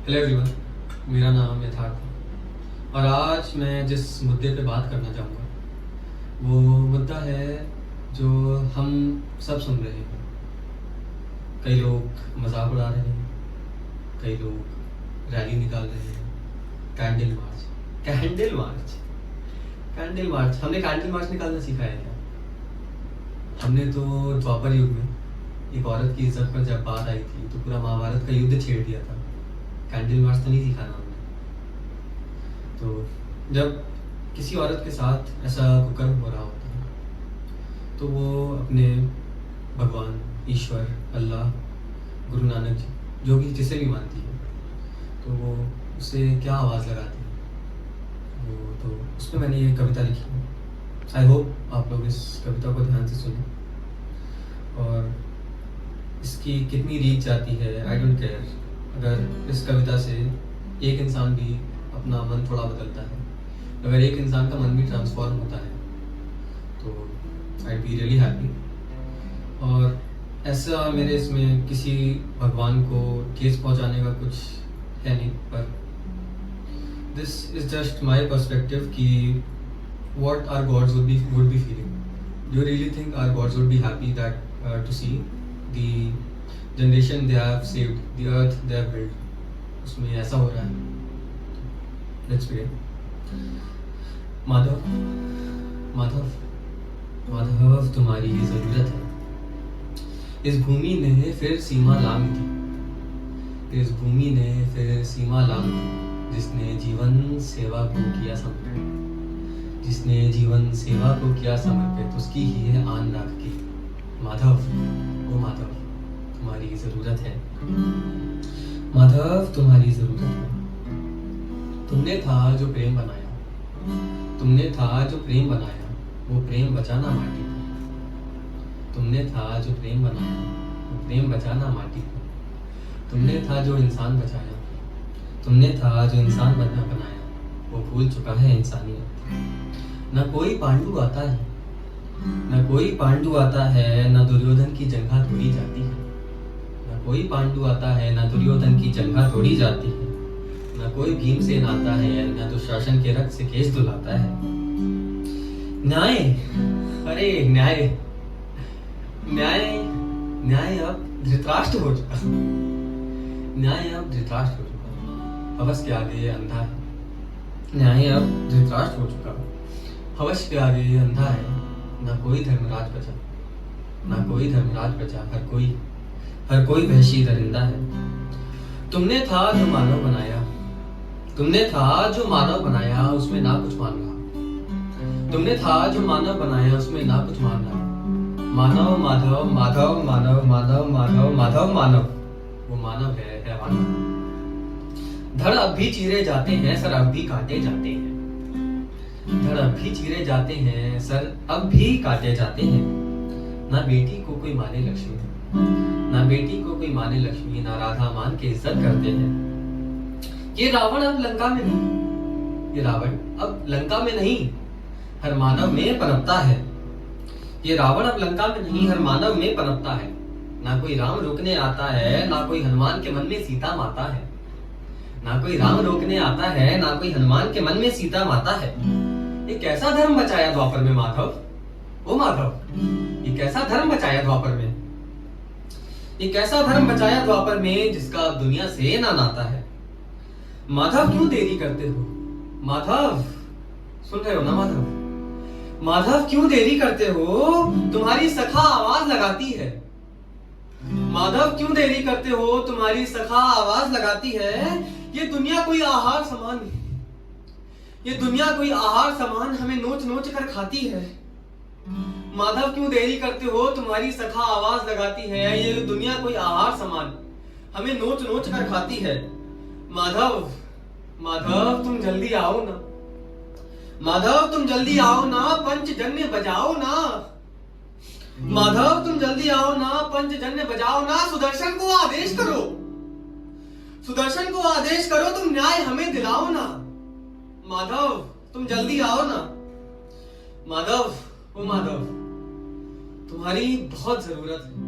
Hello everyone, मेरा नाम यथार्थ है और आज मैं जिस मुद्दे पे बात करना चाहूँगा वो मुद्दा है जो हम सब सुन रहे हैं। कई लोग मजाक उड़ा रहे हैं, कई लोग रैली निकाल रहे हैं, candle march. Candle march candle march हमने कैंडल मार्च निकालना सीखा है क्या? हमने तो द्वापर युग में एक औरत की इज्जत पर जब बात आई थी तो पूरा महाभारत का युद्ध छेड़ दिया था। कैंडल मार्च तो नहीं सीखा ना हमने। तो जब किसी औरत के साथ ऐसा कुकर्म हो रहा होता है तो वो अपने भगवान, ईश्वर, अल्लाह, गुरु नानक जी, जो भी जिसे भी मानती है, तो वो उससे क्या आवाज़ लगाती है। वो तो उस पर मैंने ये कविता लिखी है। आई होप आप लोग इस कविता को ध्यान से सुने और इसकी कितनी रीच जाती है आई डोंट केयर। अगर इस कविता से एक इंसान भी अपना मन थोड़ा बदलता है, अगर एक इंसान का मन भी ट्रांसफॉर्म होता है तो आई बी रियली हैप्पी। और ऐसा मेरे इसमें किसी भगवान को ठेस पहुंचाने का कुछ है नहीं, पर this is just my perspective कि what our gods would be feeling. Do you really think our gods would be happy that to see the generation they have saved, the earth they have built, उसमें ऐसा हो रहा है? Let's begin. Madhav Madhav Madhav तुम्हारी ज़रूरत है। इस भूमि ने फिर सीमा लांघ दी, इस भूमि ने फिर सीमा लांघ दी, जिसने जीवन सेवा को किया समर्पित, जिसने जीवन सेवा को किया समर्पित, उसकी ही है आन राख की। माधव, ओ माधव तुम्हारी ज़रूरत है, माधव तुम्हारी ज़रूरत है। तुमने था जो प्रेम बनाया, तुमने था जो प्रेम बनाया, वो प्रेम बचाना माटी को। तुमने था जो प्रेम बनाया, वो प्रेम बचाना माटी को। तुमने था जो इंसान बचाया, तुमने था जो इंसान बनाया, वो भूल चुका है इंसानियत। न कोई पांडु आता है, न कोई पांडु आता है, न दुर्योधन की जंघा तोड़ी जाती है। न कोई पांडु आता है, न दुर्योधन की जंघा तोड़ी जाती है। न कोई भीमसेन आता है, न दुशासन के रक्त से केस धुलाता है। न्याय, अरे न्याय, न्याय, न्याय अब धृतराष्ट्र हो चुका, न्याय अब धृतराष्ट्र हो चुका। हवस के आगे अंधा है, न्याय अब धृतराष्ट्र हो चुका। हवस के आगे अंधा है, ना कोई धर्मराज बचा, ना कोई धर्मराज बचा। हर कोई वहशी दरिंदा है। तुमने था जो मानव बनाया, तुमने था जो मानव बनाया, उसमें ना कुछ मान रहा। तुमने था जो मानव बनाया, उसमें ना कुछ मान रहा। मानव माधव, माधव मानव, मानव माधव, माधव मानव, वो मानव है मानव। धड़ अब भी चीरे जाते हैं, सर अब भी काटे जाते हैं। धड़ अब भी चीरे जाते हैं, सर अब भी काटे जाते हैं। ना बेटी को कोई माने लक्ष्मी, ना बेटी को कोई माने लक्ष्मी, ना राधा मान के इज्जत करते हैं। ये रावण अब लंका में नहीं, ये रावण अब लंका में नहीं, हर मानव में पनपता है। ये रावण अब लंका में नहीं, हर मानव में पनपता है। ना कोई राम रोकने आता है, ना कोई हनुमान के मन में सीता माता है। ना कोई राम रोकने आता है, ना कोई हनुमान के मन में सीता माता है। ये कैसा धर्म बचाया द्वापर में माधव, ओ माधव, ये कैसा धर्म बचाया द्वापर में, ये कैसा धर्म बचाया द्वापर में, जिसका दुनिया से ना नाता है। माधव क्यों देरी करते हो, माधव, सुन रहे हो ना माधव, माधव क्यों देरी करते हो, तुम्हारी सखा आवाज लगाती है। माधव क्यों देरी करते हो, तुम्हारी सखा आवाज लगाती है। ये दुनिया कोई आहार समान, ये दुनिया कोई आहार समान हमें नोच नोच कर खाती है। माधव क्यों देरी करते हो, तुम्हारी सखा आवाज लगाती है। ये दुनिया कोई आहार समान हमें नोच नोच कर खाती है। माधव, माधव तुम जल्दी आओ ना, माधव तुम जल्दी आओ ना, पंचजन्य बजाओ ना। माधव तुम जल्दी आओ ना, पंचजन्य बजाओ ना। सुदर्शन को आदेश करो, सुदर्शन को आदेश करो, तुम न्याय हमें दिलाओ ना। माधव तुम जल्दी आओ ना, माधव, ओ माधव तुम्हारी बहुत जरूरत है।